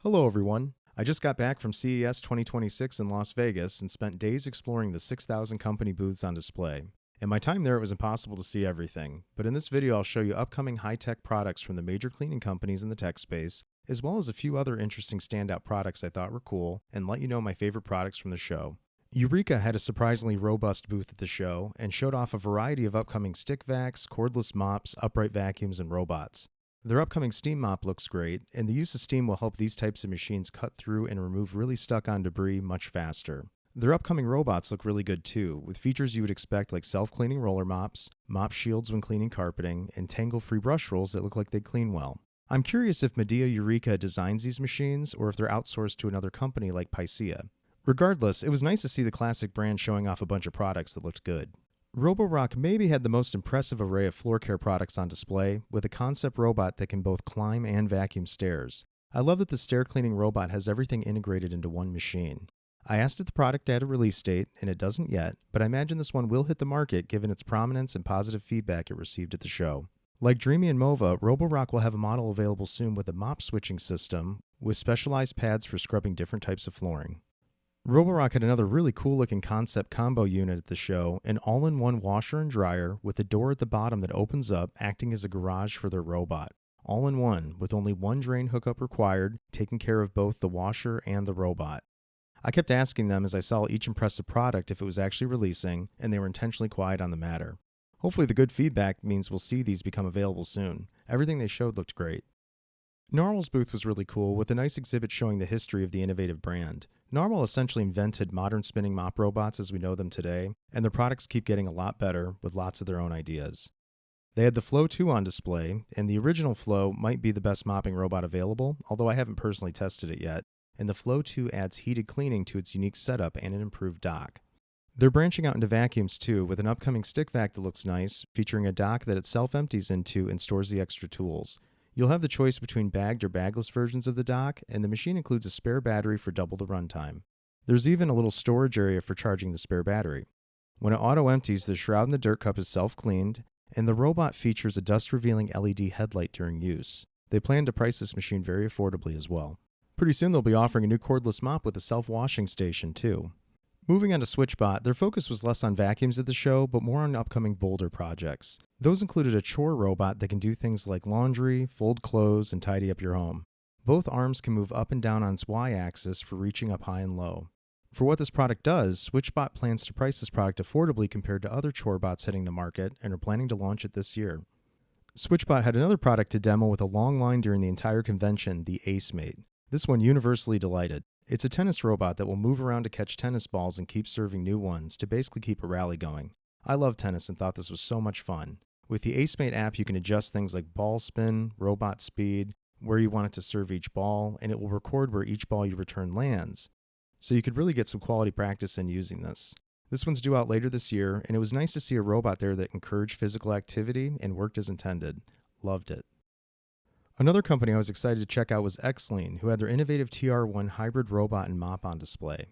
Hello, everyone. I just got back from CES 2026 in Las Vegas and spent days exploring the 6,000 company booths on display. In my time there, it was impossible to see everything, but in this video, I'll show you upcoming high-tech products from the major cleaning companies in the tech space, as well as a few other interesting standout products I thought were cool, and let you know my favorite products from the show. Eureka had a surprisingly robust booth at the show and showed off a variety of upcoming stick vacs, cordless mops, upright vacuums, and robots. Their upcoming steam mop looks great, and the use of steam will help these types of machines cut through and remove really stuck-on debris much faster. Their upcoming robots look really good too, with features you would expect like self-cleaning roller mops, mop shields when cleaning carpeting, and tangle-free brush rolls that look like they clean well. I'm curious if Midea Eureka designs these machines or if they're outsourced to another company like Picea. Regardless, it was nice to see the classic brand showing off a bunch of products that looked good. Roborock maybe had the most impressive array of floor care products on display, with a concept robot that can both climb and vacuum stairs. I love that the stair cleaning robot has everything integrated into one machine. I asked if the product had a release date, and it doesn't yet, but I imagine this one will hit the market given its prominence and positive feedback it received at the show. Like Dreamy and Mova, Roborock will have a model available soon with a mop switching system, with specialized pads for scrubbing different types of flooring. Roborock had another really cool looking concept combo unit at the show, an all-in-one washer and dryer with a door at the bottom that opens up, acting as a garage for their robot. All in one, with only one drain hookup required, taking care of both the washer and the robot. I kept asking them as I saw each impressive product if it was actually releasing, and they were intentionally quiet on the matter. Hopefully the good feedback means we'll see these become available soon. Everything they showed looked great. Narwal's booth was really cool, with a nice exhibit showing the history of the innovative brand. Narwal essentially invented modern spinning mop robots as we know them today, and their products keep getting a lot better with lots of their own ideas. They had the Flow 2 on display, and the original Flow might be the best mopping robot available, although I haven't personally tested it yet, and the Flow 2 adds heated cleaning to its unique setup and an improved dock. They're branching out into vacuums too, with an upcoming stick vac that looks nice, featuring a dock that it self-empties into and stores the extra tools. You'll have the choice between bagged or bagless versions of the dock, and the machine includes a spare battery for double the runtime. There's even a little storage area for charging the spare battery. When it auto-empties, the shroud in the dirt cup is self-cleaned, and the robot features a dust-revealing LED headlight during use. They plan to price this machine very affordably as well. Pretty soon they'll be offering a new cordless mop with a self-washing station too. Moving on to Switchbot, their focus was less on vacuums at the show, but more on upcoming bolder projects. Those included a chore robot that can do things like laundry, fold clothes, and tidy up your home. Both arms can move up and down on its Y-axis for reaching up high and low. For what this product does, Switchbot plans to price this product affordably compared to other chore bots hitting the market and are planning to launch it this year. Switchbot had another product to demo with a long line during the entire convention, the AceMate. This one universally delighted. It's a tennis robot that will move around to catch tennis balls and keep serving new ones to basically keep a rally going. I love tennis and thought this was so much fun. With the AceMate app, you can adjust things like ball spin, robot speed, where you want it to serve each ball, and it will record where each ball you return lands. So you could really get some quality practice in using this. This one's due out later this year, and it was nice to see a robot there that encouraged physical activity and worked as intended. Loved it. Another company I was excited to check out was Xlean, who had their innovative TR1 hybrid robot and mop on display.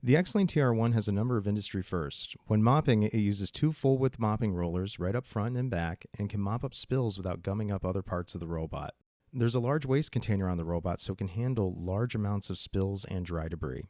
The Xlean TR1 has a number of industry firsts. When mopping, it uses two full-width mopping rollers right up front and back and can mop up spills without gumming up other parts of the robot. There's a large waste container on the robot so it can handle large amounts of spills and dry debris.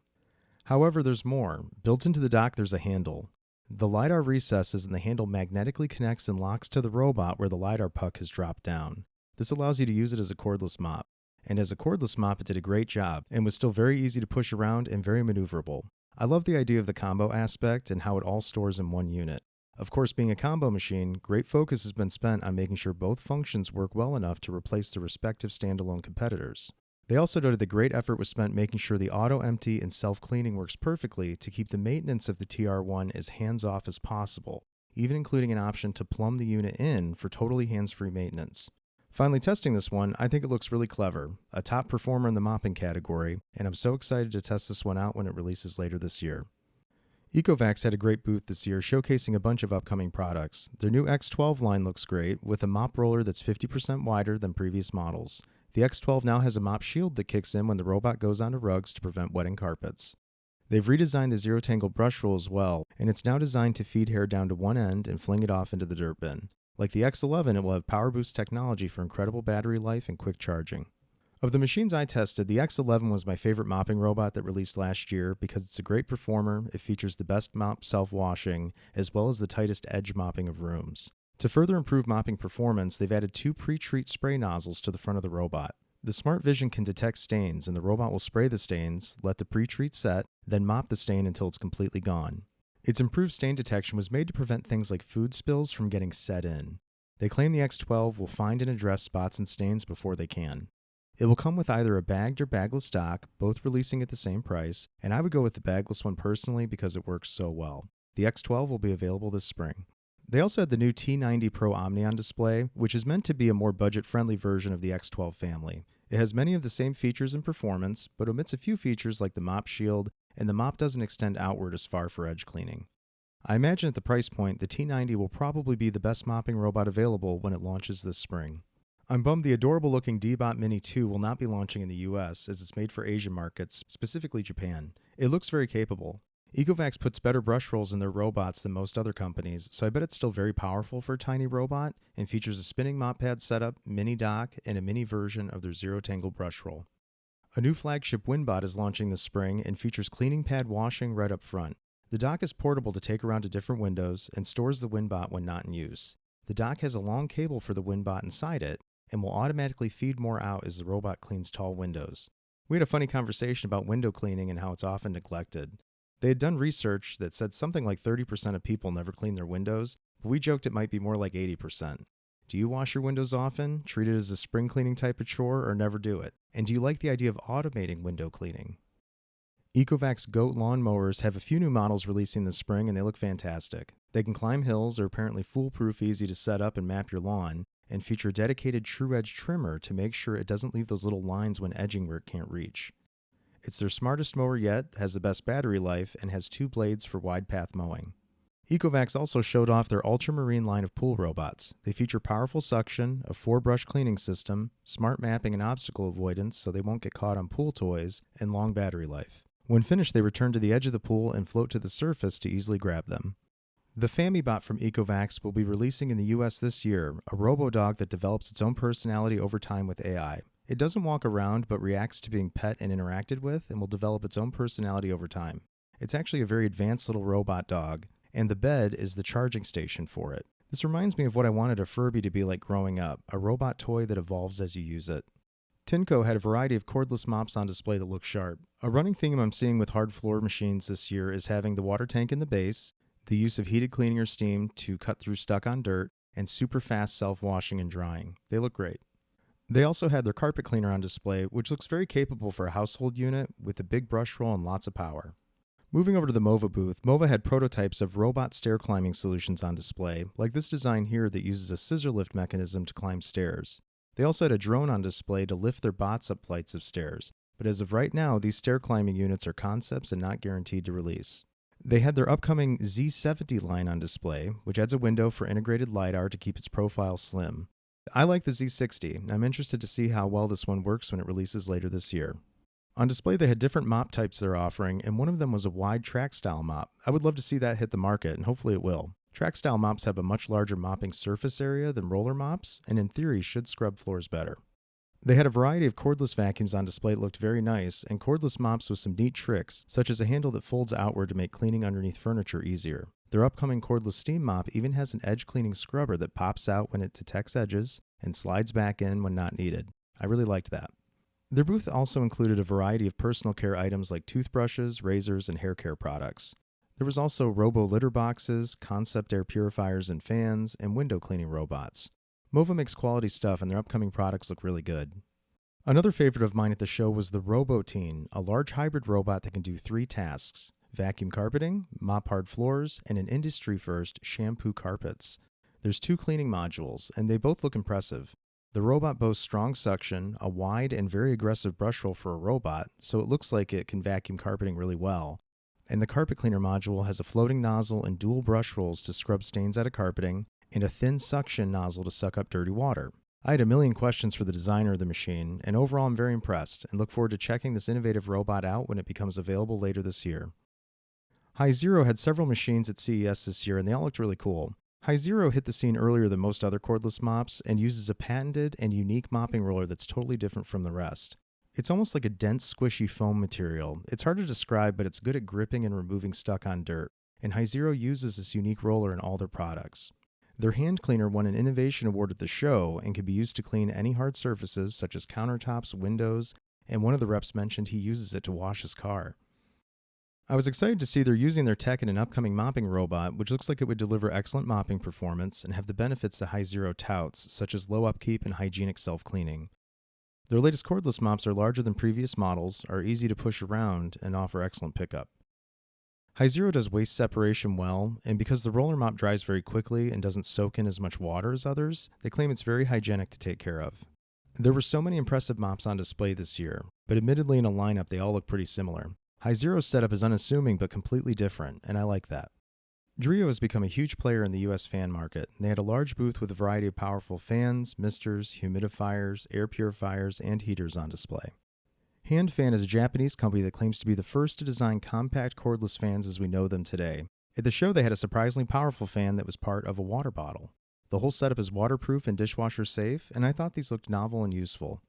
However, there's more. Built into the dock, there's a handle. The LiDAR recesses and the handle magnetically connects and locks to the robot where the LiDAR puck has dropped down. This allows you to use it as a cordless mop. And as a cordless mop, it did a great job and was still very easy to push around and very maneuverable. I love the idea of the combo aspect and how it all stores in one unit. Of course, being a combo machine, great focus has been spent on making sure both functions work well enough to replace their respective standalone competitors. They also noted that great effort was spent making sure the auto-empty and self-cleaning works perfectly to keep the maintenance of the TR1 as hands-off as possible, even including an option to plumb the unit in for totally hands-free maintenance. Finally testing this one, I think it looks really clever, a top performer in the mopping category, and I'm so excited to test this one out when it releases later this year. Ecovacs had a great booth this year, showcasing a bunch of upcoming products. Their new X12 line looks great, with a mop roller that's 50% wider than previous models. The X12 now has a mop shield that kicks in when the robot goes onto rugs to prevent wetting carpets. They've redesigned the Zero Tangle brush roll as well, and it's now designed to feed hair down to one end and fling it off into the dirt bin. Like the X11, it will have Power Boost technology for incredible battery life and quick charging. Of the machines I tested, the X11 was my favorite mopping robot that released last year because it's a great performer, it features the best mop self-washing, as well as the tightest edge mopping of rooms. To further improve mopping performance, they've added 2 pre-treat spray nozzles to the front of the robot. The Smart Vision can detect stains, and the robot will spray the stains, let the pre-treat set, then mop the stain until it's completely gone. Its improved stain detection was made to prevent things like food spills from getting set in. They claim the X12 will find and address spots and stains before they can. It will come with either a bagged or bagless dock, both releasing at the same price, and I would go with the bagless one personally because it works so well. The X12 will be available this spring. They also had the new T90 Pro Omni on display, which is meant to be a more budget-friendly version of the X12 family. It has many of the same features and performance, but omits a few features like the mop shield, and the mop doesn't extend outward as far for edge cleaning. I imagine at the price point, the T90 will probably be the best mopping robot available when it launches this spring. I'm bummed the adorable-looking D-Bot Mini 2 will not be launching in the US, as it's made for Asian markets, specifically Japan. It looks very capable. Ecovacs puts better brush rolls in their robots than most other companies, so I bet it's still very powerful for a tiny robot, and features a spinning mop pad setup, mini dock, and a mini version of their zero-tangle brush roll. A new flagship WinBot is launching this spring and features cleaning pad washing right up front. The dock is portable to take around to different windows and stores the WinBot when not in use. The dock has a long cable for the WinBot inside it, and will automatically feed more out as the robot cleans tall windows. We had a funny conversation about window cleaning and how it's often neglected. They had done research that said something like 30% of people never clean their windows, but we joked it might be more like 80%. Do you wash your windows often, treat it as a spring cleaning type of chore, or never do it? And do you like the idea of automating window cleaning? Ecovacs Goat lawn mowers have a few new models releasing this spring, and they look fantastic. They can climb hills, are apparently foolproof, easy to set up and map your lawn, and feature a dedicated true edge trimmer to make sure it doesn't leave those little lines when edging where it can't reach. It's their smartest mower yet, has the best battery life, and has 2 blades for wide path mowing. Ecovacs also showed off their ultramarine line of pool robots. They feature powerful suction, a 4-brush cleaning system, smart mapping and obstacle avoidance so they won't get caught on pool toys, and long battery life. When finished, they return to the edge of the pool and float to the surface to easily grab them. The FamiBot from Ecovacs will be releasing in the US this year, a robo-dog that develops its own personality over time with AI. It doesn't walk around but reacts to being pet and interacted with, and will develop its own personality over time. It's actually a very advanced little robot dog, and the bed is the charging station for it. This reminds me of what I wanted a Furby to be like growing up, a robot toy that evolves as you use it. Tineco had a variety of cordless mops on display that look sharp. A running theme I'm seeing with hard floor machines this year is having the water tank in the base, the use of heated cleaning or steam to cut through stuck-on dirt, and super fast self-washing and drying. They look great. They also had their carpet cleaner on display, which looks very capable for a household unit with a big brush roll and lots of power. Moving over to the Mova booth, Mova had prototypes of robot stair climbing solutions on display, like this design here that uses a scissor lift mechanism to climb stairs. They also had a drone on display to lift their bots up flights of stairs, but as of right now, these stair climbing units are concepts and not guaranteed to release. They had their upcoming Z70 line on display, which adds a window for integrated LiDAR to keep its profile slim. I like the Z60. I'm interested to see how well this one works when it releases later this year. On display, they had different mop types they're offering, and one of them was a wide track-style mop. I would love to see that hit the market, and hopefully it will. Track-style mops have a much larger mopping surface area than roller mops, and in theory should scrub floors better. They had a variety of cordless vacuums on display that looked very nice, and cordless mops with some neat tricks, such as a handle that folds outward to make cleaning underneath furniture easier. Their upcoming cordless steam mop even has an edge cleaning scrubber that pops out when it detects edges and slides back in when not needed. I really liked that. Their booth also included a variety of personal care items like toothbrushes, razors, and hair care products. There was also robo litter boxes, concept air purifiers and fans, and window cleaning robots. Mova makes quality stuff, and their upcoming products look really good. Another favorite of mine at the show was the Rootine, a large hybrid robot that can do 3 tasks: vacuum carpeting, mop hard floors, and an industry-first shampoo carpets. There's 2 cleaning modules, and they both look impressive. The robot boasts strong suction, a wide and very aggressive brush roll for a robot, so it looks like it can vacuum carpeting really well. And the carpet cleaner module has a floating nozzle and dual brush rolls to scrub stains out of carpeting, and a thin suction nozzle to suck up dirty water. I had a million questions for the designer of the machine, and overall I'm very impressed, and look forward to checking this innovative robot out when it becomes available later this year. Hizero had several machines at CES this year, and they all looked really cool. Hizero hit the scene earlier than most other cordless mops and uses a patented and unique mopping roller that's totally different from the rest. It's almost like a dense, squishy foam material. It's hard to describe, but it's good at gripping and removing stuck-on dirt, and Hizero uses this unique roller in all their products. Their hand cleaner won an innovation award at the show and can be used to clean any hard surfaces such as countertops, windows, and one of the reps mentioned he uses it to wash his car. I was excited to see they're using their tech in an upcoming mopping robot, which looks like it would deliver excellent mopping performance and have the benefits that Hizero touts, such as low upkeep and hygienic self-cleaning. Their latest cordless mops are larger than previous models, are easy to push around, and offer excellent pickup. Hizero does waste separation well, and because the roller mop dries very quickly and doesn't soak in as much water as others, they claim it's very hygienic to take care of. There were so many impressive mops on display this year, but admittedly in a lineup they all look pretty similar. Hizero's setup is unassuming but completely different, and I like that. Eureka has become a huge player in the US fan market, and they had a large booth with a variety of powerful fans, misters, humidifiers, air purifiers, and heaters on display. HandFan is a Japanese company that claims to be the first to design compact cordless fans as we know them today. At the show, they had a surprisingly powerful fan that was part of a water bottle. The whole setup is waterproof and dishwasher safe, and I thought these looked novel and useful.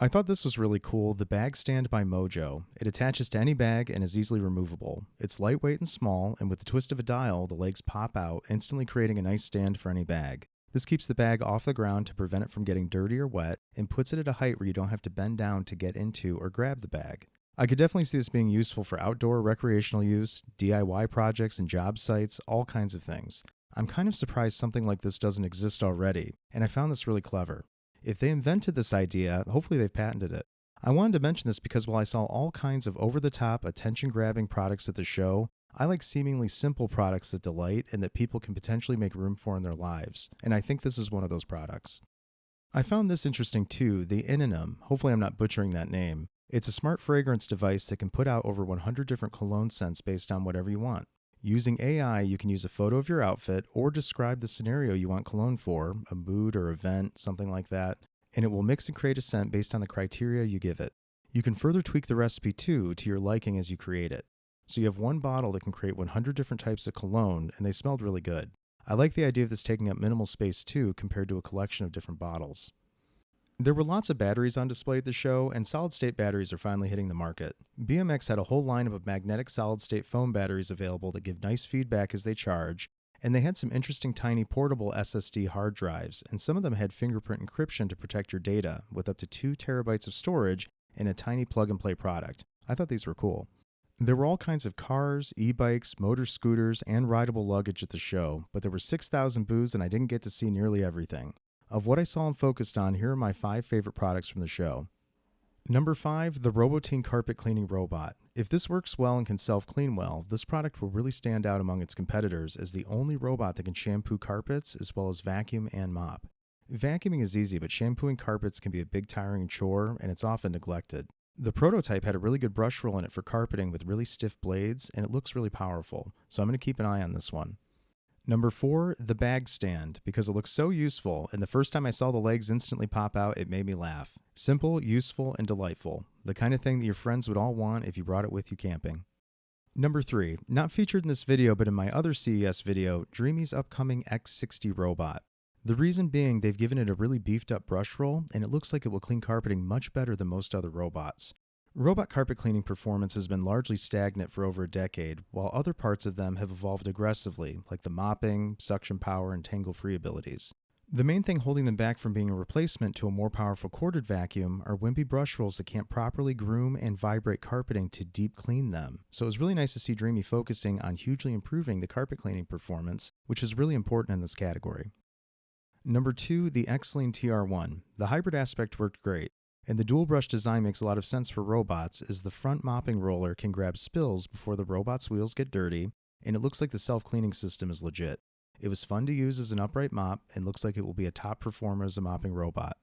I thought this was really cool, the bag stand by Mojo. It attaches to any bag and is easily removable. It's lightweight and small, and with the twist of a dial, the legs pop out, instantly creating a nice stand for any bag. This keeps the bag off the ground to prevent it from getting dirty or wet, and puts it at a height where you don't have to bend down to get into or grab the bag. I could definitely see this being useful for outdoor recreational use, DIY projects and job sites, all kinds of things. I'm kind of surprised something like this doesn't exist already, and I found this really clever. If they invented this idea, hopefully they've patented it. I wanted to mention this because while I saw all kinds of over-the-top, attention-grabbing products at the show, I like seemingly simple products that delight and that people can potentially make room for in their lives, and I think this is one of those products. I found this interesting too, the Inonym. Hopefully I'm not butchering that name. It's a smart fragrance device that can put out over 100 different cologne scents based on whatever you want. Using AI, you can use a photo of your outfit or describe the scenario you want cologne for, a mood or event, something like that, and it will mix and create a scent based on the criteria you give it. You can further tweak the recipe too to your liking as you create it. So you have one bottle that can create 100 different types of cologne, and they smelled really good. I like the idea of this taking up minimal space too compared to a collection of different bottles. There were lots of batteries on display at the show, and solid-state batteries are finally hitting the market. BMX had a whole lineup of magnetic solid-state foam batteries available that give nice feedback as they charge, and they had some interesting tiny portable SSD hard drives, and some of them had fingerprint encryption to protect your data, with up to 2 terabytes of storage in a tiny plug-and-play product. I thought these were cool. There were all kinds of cars, e-bikes, motor scooters, and rideable luggage at the show, but there were 6,000 booths and I didn't get to see nearly everything. Of what I saw and focused on, here are my 5 favorite products from the show. Number 5, the Rootine carpet cleaning robot. If this works well and can self-clean well, this product will really stand out among its competitors as the only robot that can shampoo carpets as well as vacuum and mop. Vacuuming is easy, but shampooing carpets can be a big tiring chore, and it's often neglected. The prototype had a really good brush roll in it for carpeting with really stiff blades, and it looks really powerful, so I'm going to keep an eye on this one. Number 4, the bag stand, because it looks so useful, and the first time I saw the legs instantly pop out, it made me laugh. Simple, useful, and delightful. The kind of thing that your friends would all want if you brought it with you camping. Number 3, not featured in this video but in my other CES video, Dreamy's upcoming X60 robot. The reason being they've given it a really beefed up brush roll, and it looks like it will clean carpeting much better than most other robots. Robot carpet cleaning performance has been largely stagnant for over a decade, while other parts of them have evolved aggressively, like the mopping, suction power, and tangle-free abilities. The main thing holding them back from being a replacement to a more powerful corded vacuum are wimpy brush rolls that can't properly groom and vibrate carpeting to deep clean them. So it was really nice to see Dreamy focusing on hugely improving the carpet cleaning performance, which is really important in this category. Number 2, the Xlean TR1. The hybrid aspect worked great. And the dual brush design makes a lot of sense for robots, as the front mopping roller can grab spills before the robot's wheels get dirty, and it looks like the self-cleaning system is legit. It was fun to use as an upright mop, and looks like it will be a top performer as a mopping robot.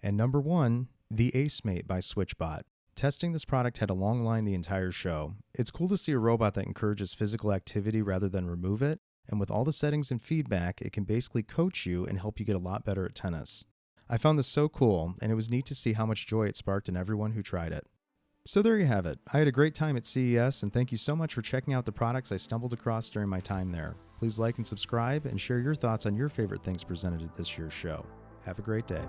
And number 1, the AceMate by Switchbot. Testing this product had a long line the entire show. It's cool to see a robot that encourages physical activity rather than remove it, and with all the settings and feedback, it can basically coach you and help you get a lot better at tennis. I found this so cool, and it was neat to see how much joy it sparked in everyone who tried it. So there you have it. I had a great time at CES, and thank you so much for checking out the products I stumbled across during my time there. Please like and subscribe, and share your thoughts on your favorite things presented at this year's show. Have a great day.